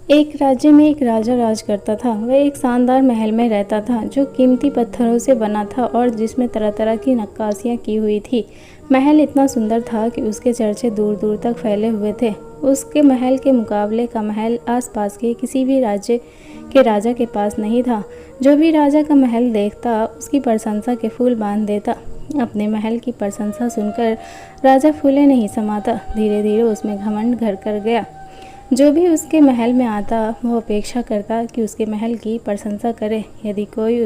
एक राज्य में एक राजा राज करता था। वह एक शानदार महल में रहता था जो कीमती पत्थरों से बना था और जिसमें तरह तरह की नक्काशियाँ की हुई थी। महल इतना सुंदर था कि उसके चर्चे दूर दूर तक फैले हुए थे। उसके महल के मुकाबले का महल आसपास के किसी भी राज्य के राजा के पास नहीं था। जो भी राजा का महल देखता उसकी प्रशंसा के फूल बांध देता। अपने महल की प्रशंसा सुनकर राजा फूले नहीं समाता। धीरे धीरे उसमें घमंड घर कर गया। जो भी उसके महल में आता वह अपेक्षा करता कि उसके महल की प्रशंसा करे। यदि कोई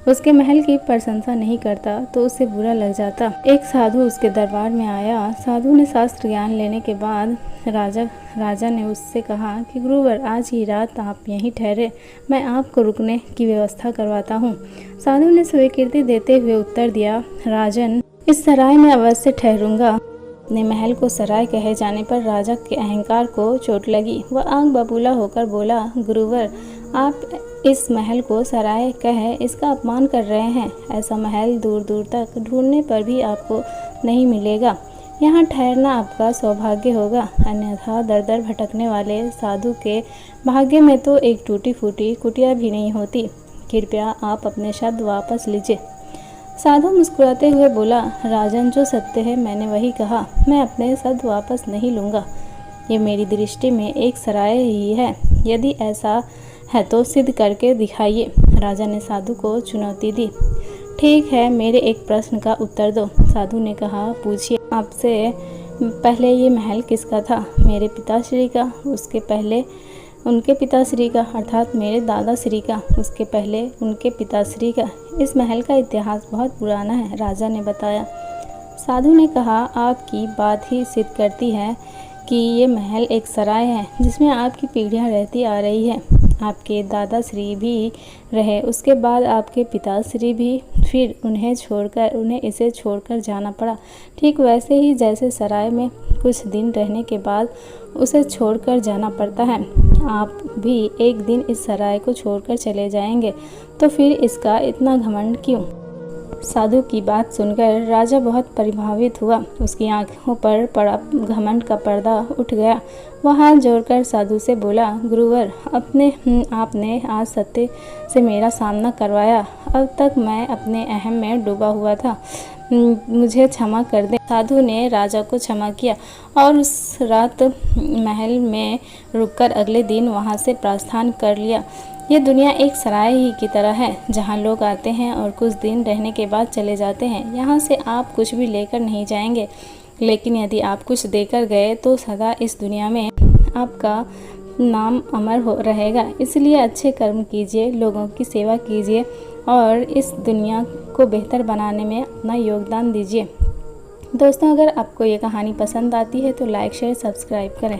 उसके महल की प्रशंसा नहीं करता तो उसे बुरा लग जाता। एक साधु उसके दरबार में आया। साधु ने शास्त्र ज्ञान लेने के बाद राजा ने उससे कहा कि गुरुवर, आज ही रात आप यहीं ठहरे, मैं आपको रुकने की व्यवस्था करवाता हूँ। साधु ने स्वीकृति देते हुए उत्तर दिया, राजन, इस सराय में अवश्य ठहरूंगा। अपने महल को सराय कहे जाने पर राजा के अहंकार को चोट लगी। वह आंख बबूला होकर बोला, गुरुवर, आप इस महल को सराय कहे इसका अपमान कर रहे हैं। ऐसा महल दूर दूर तक ढूंढने पर भी आपको नहीं मिलेगा। यहाँ ठहरना आपका सौभाग्य होगा, अन्यथा दर दर भटकने वाले साधु के भाग्य में तो एक टूटी फूटी कुटिया भी नहीं होती। कृपया आप अपने शब्द वापस लीजिए। साधु मुस्कुराते हुए बोला, राजन, जो सत्य है मैंने वही कहा। मैं अपने शब्द वापस नहीं लूँगा। ये मेरी दृष्टि में एक सराय ही है। यदि ऐसा है तो सिद्ध करके दिखाइए। राजा ने साधु को चुनौती दी। ठीक है, मेरे एक प्रश्न का उत्तर दो। साधु ने कहा, पूछिए। आपसे पहले ये महल किसका था? मेरे पिताश्री का। उसके पहले उनके पिताश्री का, अर्थात मेरे दादाश्री का। उसके पहले उनके पिताश्री का। इस महल का इतिहास बहुत पुराना है, राजा ने बताया। साधु ने कहा, आपकी बात ही सिद्ध करती है कि ये महल एक सराय है जिसमें आपकी पीढ़ियां रहती आ रही है। आपके दादाश्री भी रहे, उसके बाद आपके पिताश्री भी, फिर उन्हें इसे छोड़कर जाना पड़ा। ठीक वैसे ही जैसे सराय में कुछ दिन रहने के बाद उसे छोड़कर जाना पड़ता है, आप भी एक दिन इस सराय को छोड़कर चले जाएंगे। तो फिर इसका इतना घमंड क्यों? साधु की बात सुनकर राजा बहुत प्रभावित हुआ। उसकी आंखों पर पड़ा घमंड का पर्दा उठ गया। वह हाथ जोड़कर साधु से बोला, गुरुवर, आपने आज सत्य से मेरा सामना करवाया। अब तक मैं अपने अहम में डूबा हुआ था। मुझे क्षमा कर दे। साधु ने राजा को क्षमा किया और उस रात महल में रुककर अगले दिन वहां से प्रस्थान कर लिया। यह दुनिया एक सराय ही की तरह है जहां लोग आते हैं और कुछ दिन रहने के बाद चले जाते हैं। यहाँ से आप कुछ भी लेकर नहीं जाएंगे, लेकिन यदि आप कुछ देकर गए तो सदा इस दुनिया में आपका नाम अमर रहेगा। इसलिए अच्छे कर्म कीजिए, लोगों की सेवा कीजिए और इस दुनिया को बेहतर बनाने में अपना योगदान दीजिए। दोस्तों, अगर आपको ये कहानी पसंद आती है तो लाइक, शेयर, सब्सक्राइब करें।